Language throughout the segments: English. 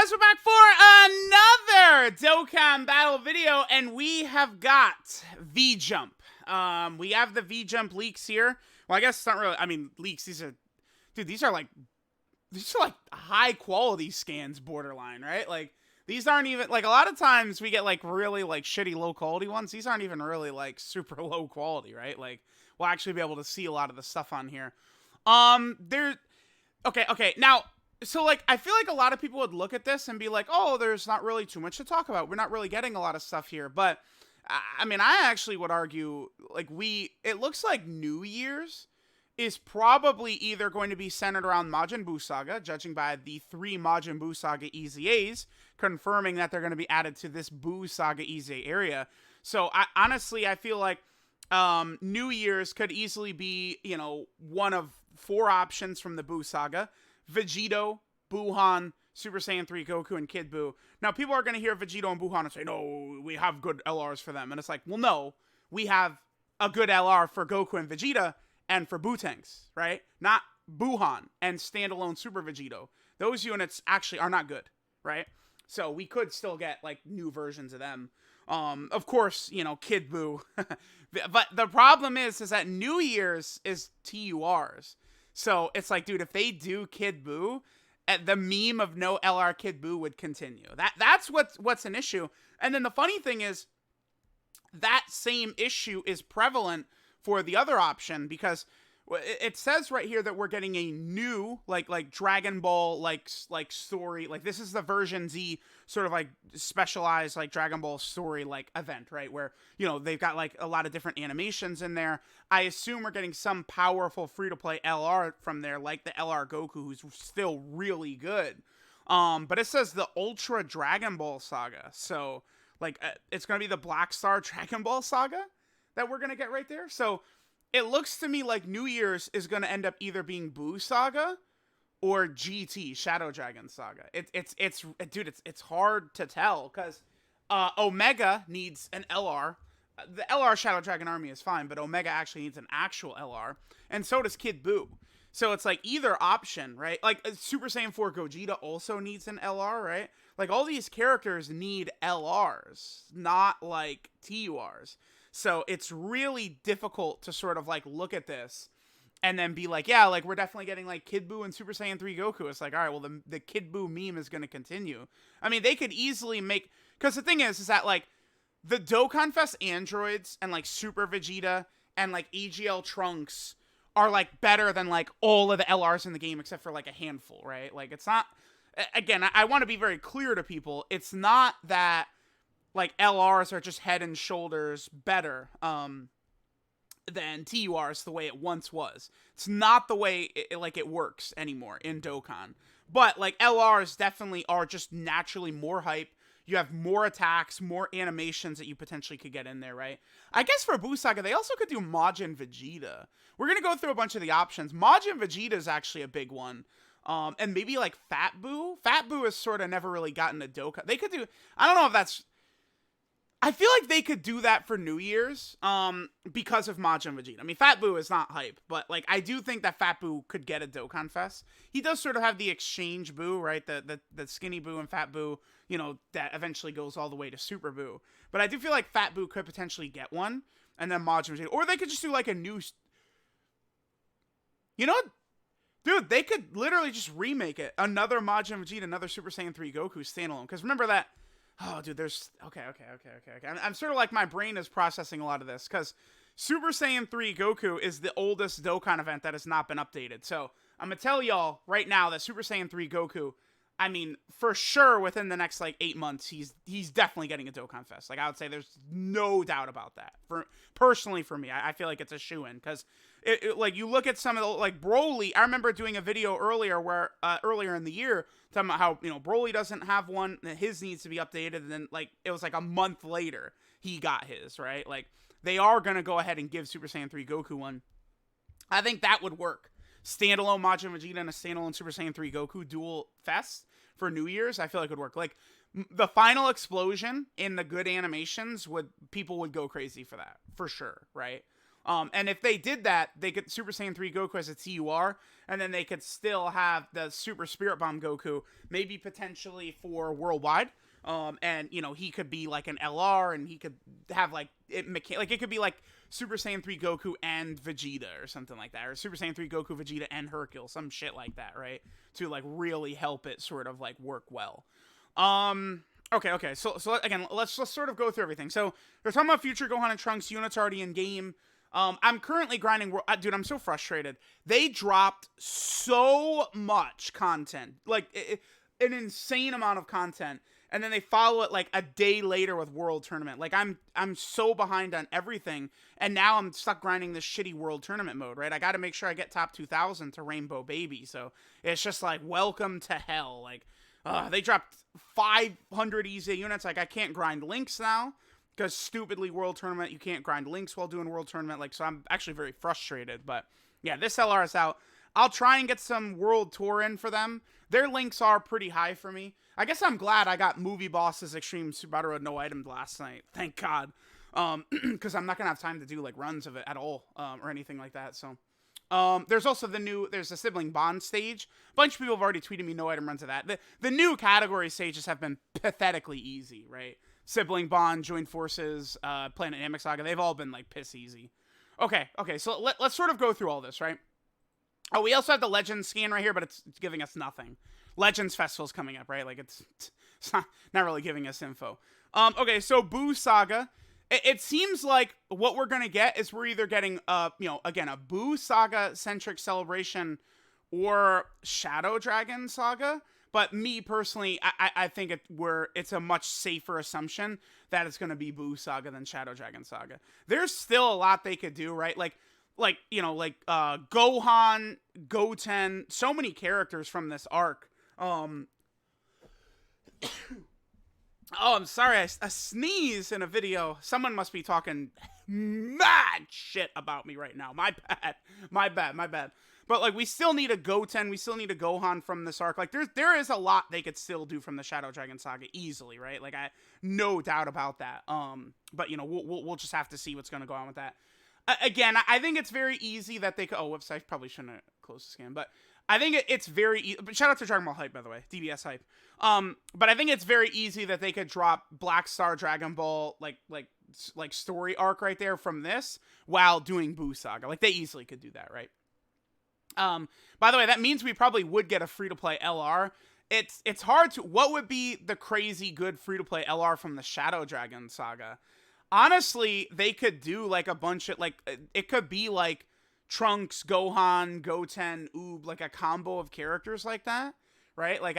guys, we're back for another Dokkan battle video, and we have got V-Jump. We have the V-Jump leaks here. Well, I guess it's not really, I mean, leaks, these are like high quality scans borderline, right? Like, these aren't even, like, a lot of times we get, like, really, like, shitty low quality ones. These aren't even really, like, super low quality, right? Like, we'll actually be able to see a lot of the stuff on here. Okay, now, so, like, I feel like a lot of people would look at this and be like, oh, there's not really too much to talk about. We're not really getting a lot of stuff here. But, I mean, I actually would argue, like, it looks like New Year's is probably either going to be centered around Majin BUU Saga, judging by the 3 Majin BUU Saga EZAs, confirming that they're going to be added to this BUU Saga EZA area. So, honestly, I feel like New Year's could easily be, you know, one of 4 options from the BUU Saga. Vegito, Buuhan, Super Saiyan 3 Goku, and Kid Buu. Now, people are going to hear Vegito and Buuhan and say, no, we have good LRs for them. And it's like, well, no, we have a good LR for Goku and Vegeta and for Buu-Tanks, right? Not Buuhan and standalone Super Vegito. Those units actually are not good, right? So we could still get, like, new versions of them. Of course, you know, Kid Buu. But the problem is that New Year's is TURs. So it's like, dude, if they do Kid Buu, the meme of no LR Kid Buu would continue. That's what's an issue. And then the funny thing is, that same issue is prevalent for the other option, because it says right here that we're getting a new like Dragon Ball like story. Like, this is the version Z sort of like specialized like Dragon Ball story like event, right? Where, you know, they've got like a lot of different animations in there. I assume we're getting some powerful free-to-play LR from there, like the LR Goku, who's still really good. But it says the Ultra Dragon Ball Saga. So, like, it's going to be the Black Star Dragon Ball Saga that we're going to get right there. So, it looks to me like New Year's is going to end up either being BUU Saga or GT, Shadow Dragon Saga. It's hard to tell, because Omega needs an LR. The LR Shadow Dragon Army is fine, but Omega actually needs an actual LR, and so does Kid Buu. So it's like either option, right? Like, Super Saiyan 4 Gogeta also needs an LR, right? Like, all these characters need LRs, not like TURs. So it's really difficult to sort of like look at this and then be like, yeah, like, we're definitely getting like Kid Buu and Super Saiyan 3 Goku. It's like, all right, well, the Kid Buu meme is going to continue. I mean, they could easily make, because the thing is that like the DokkanFest androids and like Super Vegeta and like AGL Trunks are like better than like all of the LRs in the game except for like a handful, right? Like, it's not, again, I want to be very clear to people. It's not that like LRs are just head and shoulders better than TURs the way it once was. It's not the way it works anymore in Dokkan. But like, LRs definitely are just naturally more hype. You have more attacks, more animations that you potentially could get in there, right? I guess for BUU Saga, they also could do Majin Vegeta. We're going to go through a bunch of the options. Majin Vegeta is actually a big one. And maybe like Fat Buu. Fat Buu has sort of never really gotten a Dokkan. They could do, I don't know if that's, I feel like they could do that for New Year's, because of Majin Vegeta. I mean, Fat Buu is not hype, but like, I do think that Fat Buu could get a Dokkan Fest. He does sort of have the exchange Buu, right? The skinny Buu and Fat Buu, you know, that eventually goes all the way to Super Buu. But I do feel like Fat Buu could potentially get one, and then Majin Vegeta, or they could just do like a new, you know, dude, they could literally just remake it. Another Majin Vegeta, another Super Saiyan 3 Goku standalone. Because remember that. Oh, dude, there's... Okay. I'm sort of like, my brain is processing a lot of this, because Super Saiyan 3 Goku is the oldest Dokkan event that has not been updated. So, I'm going to tell y'all right now that Super Saiyan 3 Goku, I mean, for sure, within the next, like, 8 months, he's definitely getting a Dokkan Fest. Like, I would say there's no doubt about that. Personally, for me, I feel like it's a shoo-in, because, like, you look at some of the, like, Broly, I remember doing a video earlier in the year, talking about how, you know, Broly doesn't have one, his needs to be updated, and then, like, it was like a month later, he got his, right? Like, they are gonna go ahead and give Super Saiyan 3 Goku one. I think that would work. Standalone Majin Vegeta and a standalone Super Saiyan 3 Goku dual fest for New Year's, I feel like would work. Like, the final explosion in the good animations, people would go crazy for that, for sure, right? And if they did that, they could Super Saiyan 3 Goku as a TUR, and then they could still have the Super Spirit Bomb Goku, maybe potentially for worldwide. And you know, he could be like an LR, and he could have like it could be like Super Saiyan 3 Goku and Vegeta or something like that, or Super Saiyan 3 Goku, Vegeta, and Hercule, some shit like that, right? To like really help it sort of like work well. Okay. So again, let's sort of go through everything. So they're talking about future Gohan and Trunks units already in game. I'm currently grinding. Dude, I'm so frustrated. They dropped so much content, like an insane amount of content, and then they follow it like a day later with World Tournament. Like I'm so behind on everything, and now I'm stuck grinding this shitty World Tournament mode. Right? I got to make sure I get top 2,000 to Rainbow Baby. So it's just like welcome to hell. Like they dropped 500 easy units. Like I can't grind links now. Because stupidly World Tournament, you can't grind links while doing World Tournament. Like, so I'm actually very frustrated. But yeah, this LR is out. I'll try and get some World Tour in for them. Their links are pretty high for me. I guess I'm glad I got Movie Boss's Extreme Super Battle Road no item last night. Thank God. Because I'm not going to have time to do like runs of it at all or anything like that. So there's also there's a sibling bond stage. A bunch of people have already tweeted me no item runs of that. The new category stages have been pathetically easy, right? Sibling Bond, Joint Forces, Planet Namek Saga, they've all been, like, piss easy. Okay, so let's sort of go through all this, right? Oh, we also have the Legends scan right here, but it's giving us nothing. Legends Festival's coming up, right? Like, it's not really giving us info. Okay, so BUU Saga. It seems like what we're going to get is we're either getting, again, a BUU Saga-centric celebration or Shadow Dragon Saga. But me personally, I think it's a much safer assumption that it's going to be BUU Saga than Shadow Dragon Saga. There's still a lot they could do, right? Like Gohan, Goten, so many characters from this arc. Oh, I'm sorry, I sneezed in a video. Someone must be talking mad shit about me right now. My bad. But, like, we still need a Goten, we still need a Gohan from this arc. Like, there is a lot they could still do from the Shadow Dragon Saga easily, right? Like, no doubt about that. But, you know, we'll just have to see what's going to go on with that. Again, I think it's very easy that they could... Oh, whoops, I probably shouldn't have closed the scan. But I think it's very easy... But shout out to Dragon Ball Hype, by the way. DBS Hype. But I think it's very easy that they could drop Black Star Dragon Ball, like story arc right there from this while doing BUU Saga. Like, they easily could do that, right? By the way, that means we probably would get a free-to-play LR. It's hard to... What would be the crazy good free-to-play LR from the Shadow Dragon Saga? Honestly, they could do, like, a bunch of... Like, it could be, like, Trunks, Gohan, Goten, Oob, like, a combo of characters like that, right? Like,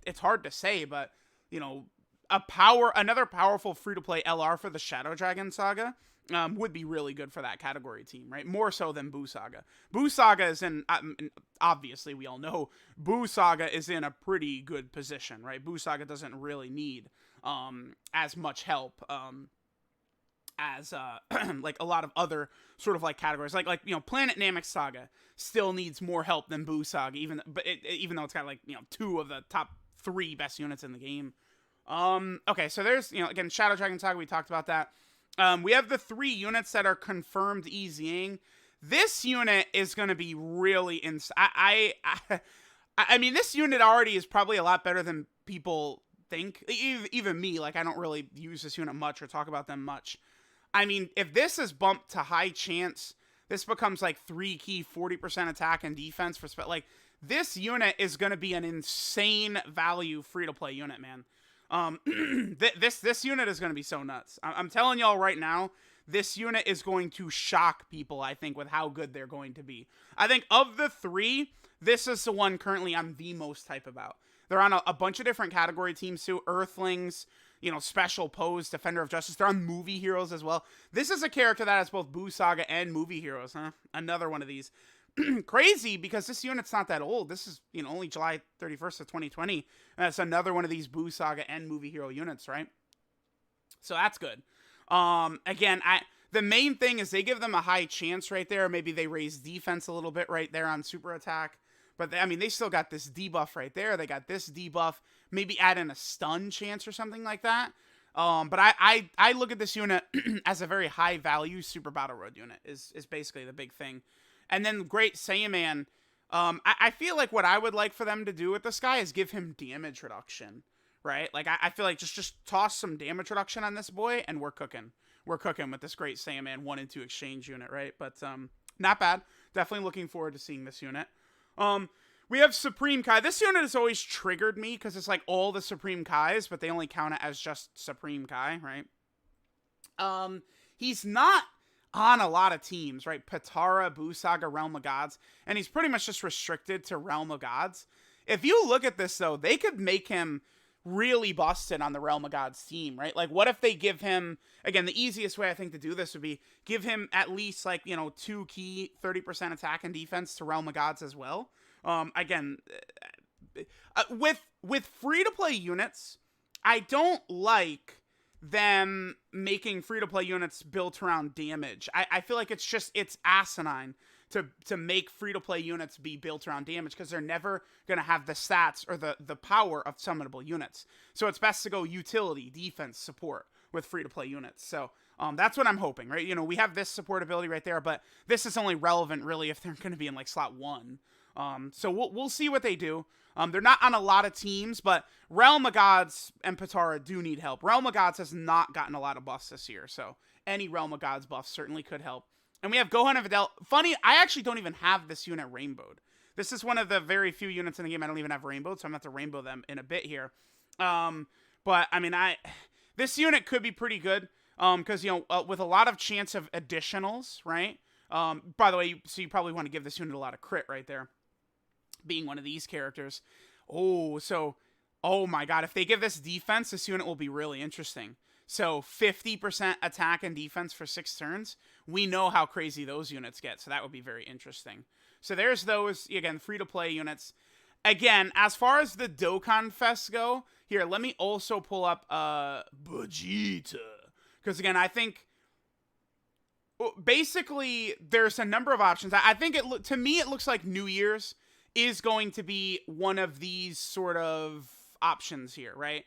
it's hard to say, but, you know, another powerful free-to-play LR for the Shadow Dragon Saga... would be really good for that category team, right? More so than BUU Saga. BUU Saga is obviously we all know, BUU Saga is in a pretty good position, right? BUU Saga doesn't really need as much help as like a lot of other sort of like categories. Like you know, Planet Namek Saga still needs more help than BUU Saga, even though it's got like, you know, 2 of the top 3 best units in the game. Okay, so there's, you know, again, Shadow Dragon Saga, we talked about that. We have the 3 units that are confirmed easying. This unit is going to be really I mean, this unit already is probably a lot better than people think. Even me, like, I don't really use this unit much or talk about them much. I mean, if this is bumped to high chance, this becomes like 3 key 40% attack and defense for like, this unit is going to be an insane value free-to-play unit, man. This unit is going to be so nuts. I'm telling y'all right now, this unit is going to shock people, I think, with how good they're going to be. I think of the 3, this is the one currently I'm the most hype about. They're on a bunch of different category teams too. Earthlings, you know, Special Pose, Defender of Justice. They're on Movie Heroes as well. This is a character that has both BUU Saga and Movie Heroes, huh? Another one of these. Crazy, because this unit's not that old. This is, you know, only July 31st of 2020. And that's another one of these BUU Saga and Movie Hero units, right? So that's good. Again, the main thing is they give them a high chance right there. Maybe they raise defense a little bit right there on super attack. But I mean, they still got this debuff right there. They got this debuff. Maybe add in a stun chance or something like that. But I look at this unit as a very high value Super Battle Road unit is basically the big thing. And then Great Saiyaman, I feel like what I would like for them to do with this guy is give him damage reduction, right? Like I feel like just toss some damage reduction on this boy and we're cooking. We're cooking with this Great Saiyaman 1 and 2 exchange unit, right? But not bad. Definitely looking forward to seeing this unit. We have Supreme Kai. This unit has always triggered me because it's like all the Supreme Kais, but they only count it as just Supreme Kai, right? He's not on a lot of teams, right? Patara, BUU Saga, Realm of Gods, and he's pretty much just restricted to Realm of Gods. If you look at this, though, they could make him really busted on the Realm of Gods team, right? Like, what if they give him, again, the easiest way I think to do this would be give him at least, like, 2 key, 30% attack and defense to Realm of Gods as well. Again, with free-to-play units, I don't like them making free-to-play units built around damage. I feel like it's asinine to make free-to-play units be built around damage because they're never going to have the stats or the power of summonable units. So it's best to go utility, defense, support with free-to-play units. So that's what I'm hoping, right? We have this support ability right there, but this is only relevant really if they're going to be in like slot 1. So we'll see what they do. They're not on a lot of teams, but Realm of Gods and Patara do need help. Realm of Gods has not gotten a lot of buffs this year, so any Realm of Gods buff certainly could help. And we have Gohan and Videl. Funny, I actually don't even have this unit rainbowed. This is one of the very few units in the game I don't even have rainbowed, so I'm going to have to rainbow them in a bit here. But, I mean, this unit could be pretty good, because, with a lot of chance of additionals, right? By the way, so you probably want to give this unit a lot of crit right there, being one of these characters. Oh my god, if they give this defense, this unit will be really interesting. So 50% attack and defense for 6 turns. We know how crazy those units get, so that would be very interesting. So there's those, again, free-to-play units. Again, as far as the Dokkan Fest go, here, let me also pull up Vegeta. Because, again, I think basically there's a number of options. I think to me it looks like New Year's is going to be one of these sort of options here, right?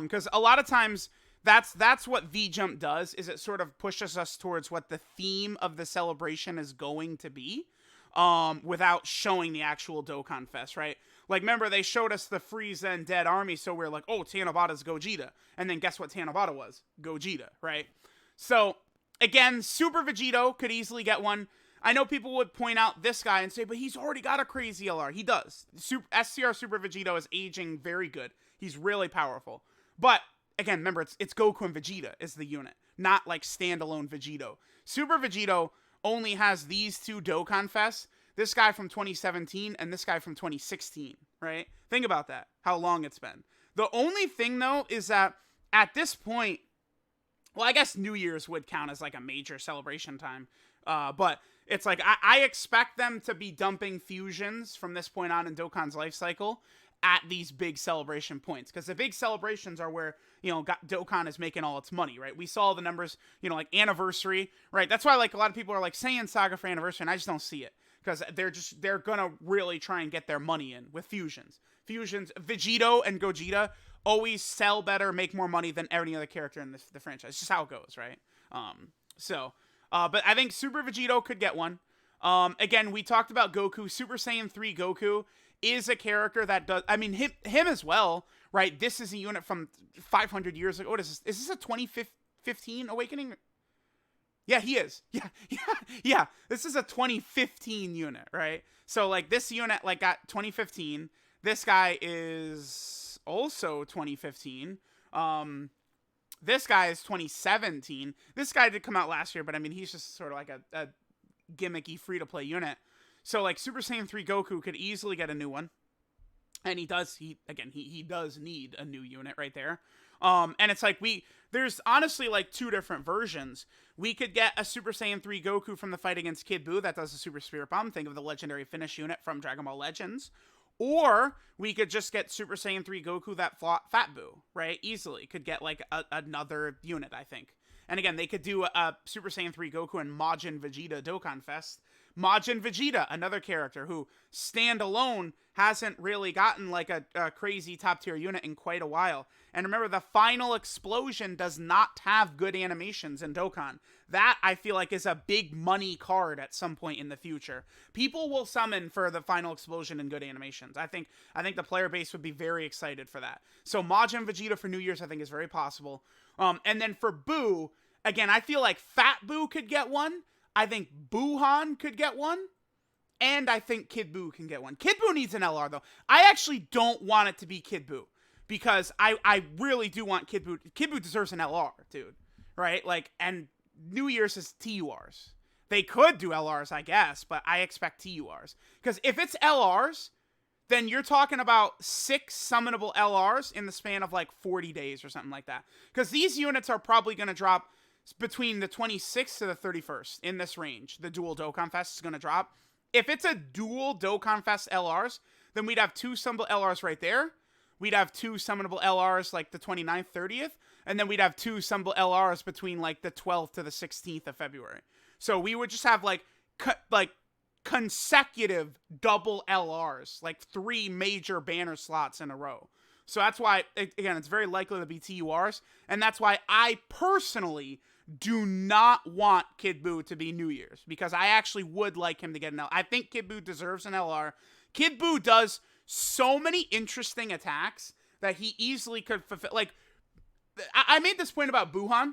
Because a lot of times that's what V-Jump does, is it sort of pushes us towards what the theme of the celebration is going to be, without showing the actual Dokkan Fest, right? Like, remember, they showed us the Frieza and Dead Army, so we're like, oh, Tanabata's Gogeta. And then guess what Tanabata was? Gogeta, right? So, again, Super Vegito could easily get one. I know people would point out this guy and say, but he's already got a crazy LR. He does. SCR Super Vegito is aging very good. He's really powerful. But, again, remember, it's Goku and Vegeta is the unit, not like standalone Vegito. Super Vegito only has these 2 Dokkan Fests, this guy from 2017 and this guy from 2016, right? Think about that, how long it's been. The only thing, though, is that at this point, well, I guess New Year's would count as like a major celebration time, but it's like I expect them to be dumping fusions from this point on in Dokkan's life cycle at these big celebration points, because the big celebrations are where Dokkan is making all its money, right? We saw the numbers, like anniversary, right? That's why like a lot of people are like saying Saga for anniversary, and I just don't see it, because they're gonna really try and get their money in with fusions. Vegito and Gogeta always sell better, make more money than any other character in the franchise. It's just how it goes, right? But I think Super Vegito could get one. Again, we talked about Goku. Super Saiyan 3 Goku is a character that does, I mean, him as well, right? This is a unit from 500 years ago. What is this? Is this a 2015 Awakening? Yeah, he is. Yeah. This is a 2015 unit, right? So, like, this unit, like, got 2015. This guy is also 2015. This guy is 2017. This guy did come out last year, but I mean, he's just sort of like a gimmicky free-to-play unit. So, like, Super Saiyan 3 Goku could easily get a new one. And he does need a new unit right there. And it's like, there's honestly like 2 different versions. We could get a Super Saiyan 3 Goku from the fight against Kid Buu that does the Super Spirit Bomb. Think of the legendary finish unit from Dragon Ball Legends. Or we could just get Super Saiyan 3 Goku that fought Fat Buu, right? Easily. Could get like another unit, I think. And again, they could do a Super Saiyan 3 Goku and Majin Vegeta Dokkan Fest. Majin Vegeta, another character who standalone hasn't really gotten like a crazy top tier unit in quite a while. And remember, the final explosion does not have good animations in Dokkan. That, I feel like, is a big money card at some point in the future. People will summon for the final explosion and good animations. I think the player base would be very excited for that. So Majin Vegeta for New Year's, I think, is very possible. And then for BUU, again, I feel like Fat BUU could get one. I think Buhan could get one. And I think Kid BUU can get one. Kid BUU needs an LR, though. I actually don't want it to be Kid BUU. Because I really do want Kid BUU. Kid BUU deserves an LR, dude. Right? Like, and New Year's is TURs. They could do LRs, I guess, but I expect TURs. Because if it's LRs, then you're talking about 6 summonable LRs in the span of like 40 days or something like that. Because these units are probably going to drop between the 26th to the 31st in this range. The dual Dokkan Fest is going to drop. If it's a dual Dokkan Fest LRs, then we'd have 2 summonable LRs right there. We'd have 2 summonable LRs like the 29th, 30th. And then we'd have 2 summonable LRs between like the 12th to the 16th of February. So we would just have like consecutive double LRs, like 3 major banner slots in a row. So that's why, again, it's very likely to be TURs. And that's why I personally do not want Kid BUU to be New Year's. Because I actually would like him to get an LR. I think Kid BUU deserves an LR. Kid BUU does so many interesting attacks that he easily could fulfill. Like, I made this point about Buhan.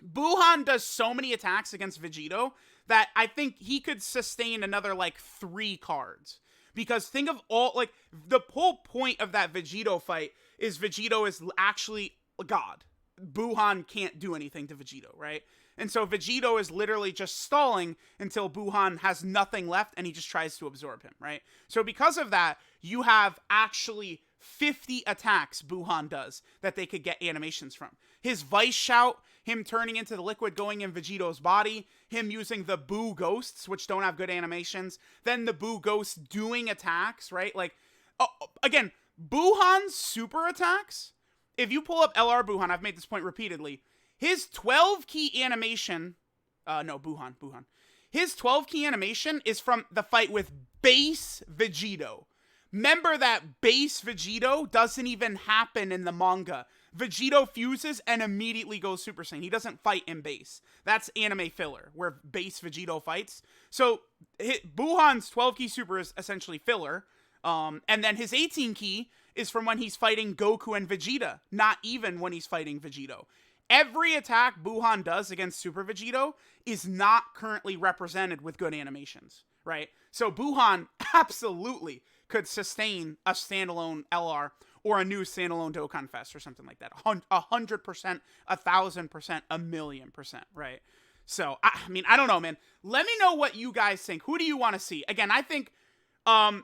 Buhan does so many attacks against Vegito that I think he could sustain another, like, 3 cards. Because think of all, like, the whole point of that Vegito fight is Vegito is actually a god. Buhan can't do anything to Vegito, right? And so Vegito is literally just stalling until Buhan has nothing left and he just tries to absorb him, right? So because of that, you have actually 50 attacks Buhan does that they could get animations from. His Vice Shout, him turning into the liquid going in Vegito's body, him using the BUU Ghosts, which don't have good animations, then the BUU Ghosts doing attacks, right? Like, again, Buhan's super attacks, if you pull up LR Buhan, I've made this point repeatedly, his 12 key animation, Buhan. His 12 key animation is from the fight with base Vegito. Remember that base Vegito doesn't even happen in the manga. Vegito fuses and immediately goes Super Saiyan. He doesn't fight in base. That's anime filler, where base Vegito fights. So, Buhan's 12 key super is essentially filler. And then his 18 key is from when he's fighting Goku and Vegeta, not even when he's fighting Vegito. Every attack Buhan does against Super Vegito is not currently represented with good animations, right? So Buhan absolutely could sustain a standalone LR or a new standalone Dokkan Fest or something like that. 100%, 1,000%, 1,000,000%, right? So, I mean, I don't know, man. Let me know what you guys think. Who do you want to see? Again, I think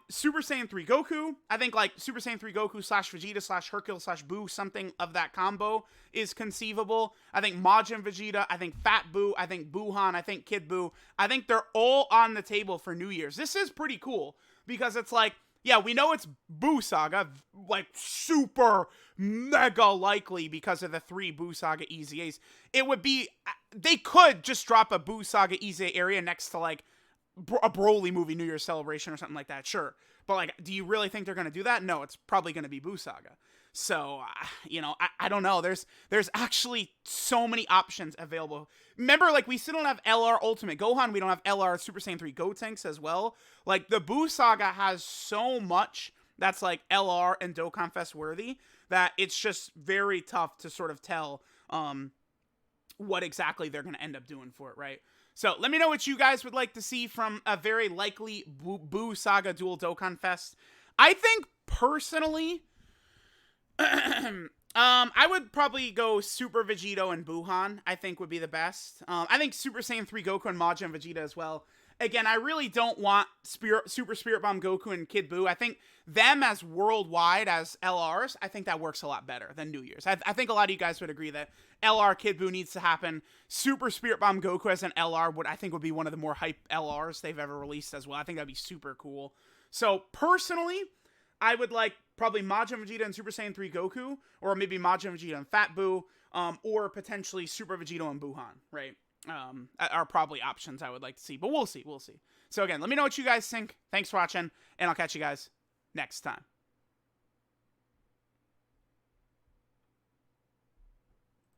Super Saiyan 3 Goku. I think like Super Saiyan 3 Goku / Vegeta / Hercule / BUU, something of that combo is conceivable. I think Majin Vegeta. I think Fat BUU. I think Buhan. I think Kid BUU. I think they're all on the table for New Year's. This is pretty cool because it's like, yeah, we know it's BUU Saga, like super mega likely because of the 3 BUU Saga EZAs. It would be, they could just drop a BUU Saga EZA area next to like a Broly movie New Year's celebration or something like that, sure. But like, do you really think they're going to do that? No, it's probably going to be BUU Saga. So, you know, I don't know. There's actually so many options available. Remember, like, we still don't have LR Ultimate Gohan. We don't have LR Super Saiyan 3 Gotenks as well. Like, the BUU Saga has so much that's, like, LR and Dokkan Fest worthy that it's just very tough to sort of tell what exactly they're going to end up doing for it, right? So, let me know what you guys would like to see from a very likely BUU Saga Dual Dokkan Fest. I think, personally, I would probably go Super Vegito and Buhan, I think would be the best. I think Super Saiyan 3 Goku and Majin Vegeta as well. Again, I really don't want Super Spirit Bomb Goku and Kid BUU. I think them as worldwide as LRs, I think that works a lot better than New Year's. I think a lot of you guys would agree that LR Kid BUU needs to happen. Super Spirit Bomb Goku as an LR would be one of the more hype LRs they've ever released as well. I think that'd be super cool. So, personally, I would like probably Majin Vegeta and Super Saiyan 3 Goku, or maybe Majin Vegeta and Fat BUU, or potentially Super Vegito and Buhan, right? are probably options I would like to see. But we'll see. So again, let me know what you guys think. Thanks for watching, and I'll catch you guys next time.